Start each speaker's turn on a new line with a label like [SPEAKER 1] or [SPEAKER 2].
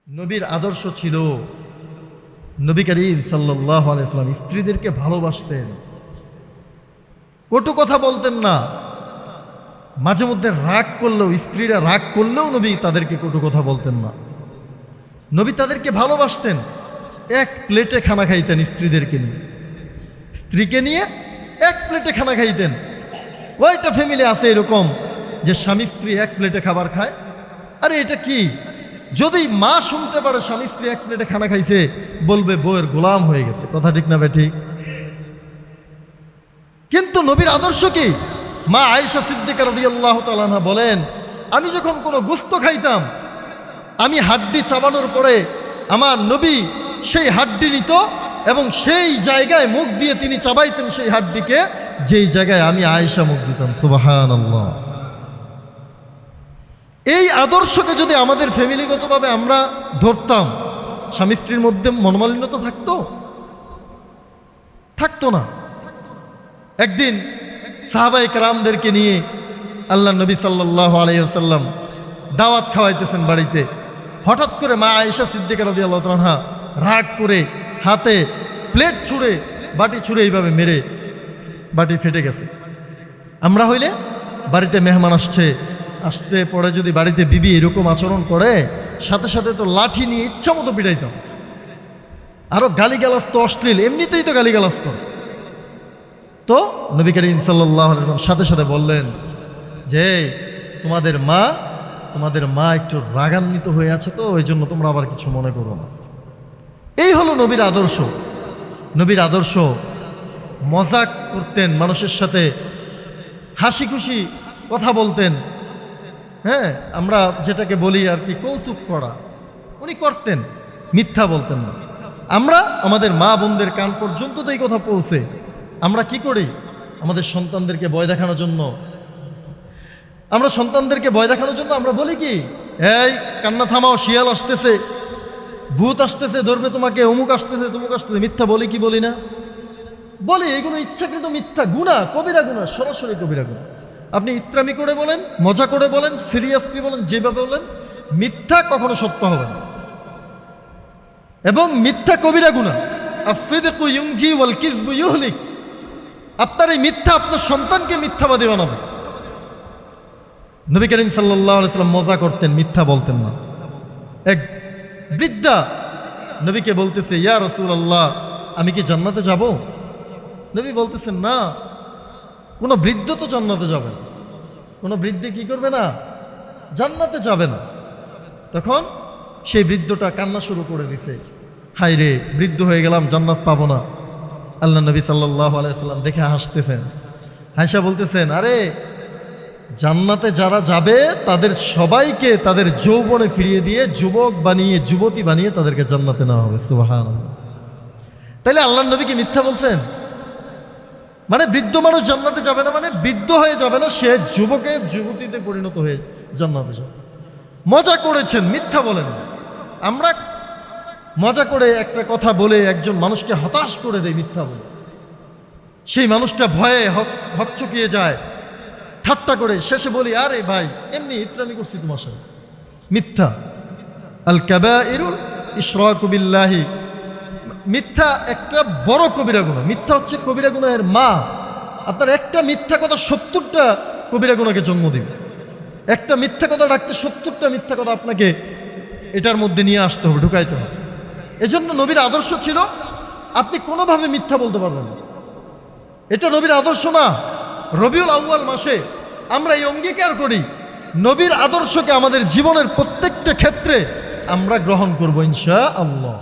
[SPEAKER 1] নবীর আদর্শ ছিল নবী করিম সাল্লাল্লাহু আলাইহি ওয়াসাল্লাম স্ত্রীদেরকে ভালোবাসতেন, কটু কথা বলতেন না। মাঝে মধ্যে রাগ করলেও, স্ত্রীরা রাগ করলেও নবী তাদেরকে কটু কথা বলতেন না। নবী তাদেরকে ভালোবাসতেন। এক প্লেটে খানা খাইতেন স্ত্রীদেরকে নিয়ে, স্ত্রীকে নিয়ে এক প্লেটে খানা খাইতেন। কয়টা ফ্যামিলি আছে এরকম যে স্বামী স্ত্রী এক প্লেটে খাবার খায়? আরে এটা কি? যদি মা শুনতে পারে স্বামী স্ত্রী এক প্লেটে খানা খাইছে, বলবে বউয়ের গোলাম হয়ে গেছে। কথা ঠিক না বেঠিক? কিন্তু নবীর আদর্শ কি? মা আয়েশা সিদ্দিকা রাদিয়াল্লাহু তাআলা আনহা বলেন, আমি যখন কোনো গোস্ত খাইতাম, আমি হাড্ডি চাবানোর পরে আমার নবী সেই হাড্ডি নিত এবং সেই জায়গায় মুখ দিয়ে তিনি চাবাইতেন সেই হাড্ডিকে, যেই জায়গায় আমি আয়েশা মুখ দিতাম। সুবহানাল্লাহ। এই আদর্শকে যদি আমাদের ফ্যামিলিগতভাবে আমরা ধরতাম, স্বামী স্ত্রীর মধ্যে মনোমালিন্য তো থাকতো না। একদিন সাহাবায়ে কেরামদেরকে নিয়ে আল্লাহ নবী সাল্লাল্লাহু আলাইহি ওয়াসাল্লাম দাওয়াত খাওয়াইতেছেন বাড়িতে। হঠাৎ করে মা আয়েশা সিদ্দিকা রাদিয়াল্লাহু তাআলা আনহা রাগ করে হাতে প্লেট ছুঁড়ে, বাটি ছুঁড়ে এইভাবে মেরে বাটি ফেটে গেছে। আমরা হইলে বাড়িতে মেহমান আসতে পরে যদি বাড়িতে বিবি এরকম আচরণ করে, সাথে সাথে তো লাঠি নিয়ে ইচ্ছা মতো পিটাইতাম। আরো গালিগালাজ তো অশ্লীল, এমনিতেই তো গালিগালাজ করে। তো নবী করিম সাল্লাল্লাহু আলাইহি ওয়াসাল্লাম সাথে সাথে বললেন যে তোমাদের মা একটু রাগান্বিত হয়ে আছে, তো ওই জন্য তোমরা আবার কিছু মনে করো না। এই হলো নবীর আদর্শ। নবীর আদর্শ মজাক করতেন, মানুষের সাথে হাসি খুশি কথা বলতেন। হ্যাঁ, আমরা যেটাকে বলি আর কি কৌতুক করা, উনি করতেন, মিথ্যা বলতেন না। আমরা আমাদের মা বোনদের কান পর্যন্ত তো এই কথা পৌঁছে, আমরা কি করি? আমাদের সন্তানদেরকে ভয় দেখানোর জন্য আমরা বলি কি, এই কান্না থামাও, শিয়াল আসতেছে, ভূত আসতেছে, ধরবে তোমাকে, অমুক আসতেছে, তমুক আসতেছে। মিথ্যা বলি কি বলি না? বলি। এগুলো ইচ্ছাকৃত মিথ্যা, গুনাহ, কবিরা গুনাহ, সরাসরি কবিরা গুনাহ। আপনি ইত্রামি করে বলেন, মজা করে বলেন, সিরিয়াসলি বলেন, যেভাবে বলেন, মিথ্যা কখনো সত্য হবে না। এবং মিথ্যা কবিরা গুনাহ। আস-সিদকু ইউনজি ওয়াল কিযবু ইউহলিক। আপনার এই মিথ্যা আপনার সন্তানকে মিথ্যাবাদী বানাবে। নবী করিম সাল্লাল্লাহু আলাইহি ওয়াসাল্লাম মজা করতেন, মিথ্যা বলতেন না। এক বৃদ্ধা নবীকে বলতেছে, ইয়া রাসূলুল্লাহ, আমি কি জান্নাতে যাব? নবী বলতেছেন, না, কোনো বৃদ্ধ তো জান্নাতে যাবে না। কোনো বৃদ্ধে কি করবে না? জান্নাতে যাবে না। তখন সেই বৃদ্ধটা কান্না শুরু করে দিছে, হায় রে, বৃদ্ধ হয়ে গেলাম, জান্নাত পাবো না। আল্লাহ নবী সাল্লাল্লাহু আলাইহি ওয়াসাল্লাম দেখে হাসতেছেন। আয়েশা বলতেছেন, আরে জান্নাতে যারা যাবে তাদের সবাইকে তাদের যৌবনে ফিরিয়ে দিয়ে যুবক বানিয়ে, যুবতী বানিয়ে তাদেরকে জান্নাতে নেওয়া হবে। সুবহানাল্লাহ। তাইলে আল্লাহ নবী কি মিথ্যা বলছেন? মানে বৃদ্ধ মানুষ জান্নাতে যাবে না, মানে বৃদ্ধ হয়ে যাবে না, সে যুবকের যুবতীতে পরিণত হয়ে জান্নাতে যাবে। মজা করেছেন, মিথ্যা বলেন। আমরা মজা করে একটা কথা বলে একজন মানুষকে হতাশ করে দেয় মিথ্যা বলে। সেই মানুষটা ভয়ে হকচকিয়ে যায়, ঠাট্টা করে শেষে বলি, আরে ভাই, এমনি ইত্রামি করছি তোমার সাথে। মিথ্যা। আল কাবাইরুল ইশরাকু বিল্লাহি। মিথ্যা একটা বড় কবিরা গুনাহ। মিথ্যা হচ্ছে কবিরা গুনাহের মা। আপনার একটা মিথ্যা কথা 70টা কবিরা গুনাহকে জন্ম দিবে। একটা মিথ্যা কথা রাখতে 70টা মিথ্যা কথা আপনাকে এটার মধ্যে নিয়ে আসতে হবে, ঢুকাইতে হবে। এজন্য নবীর আদর্শ ছিল আপনি কোনোভাবে মিথ্যা বলতে পারবেন না। এটা নবীর আদর্শ না। রবিউল আউয়াল মাসে আমরা এই অঙ্গীকার করি, নবীর আদর্শকে আমাদের জীবনের প্রত্যেকটা ক্ষেত্রে আমরা গ্রহণ করব ইনশাআল্লাহ।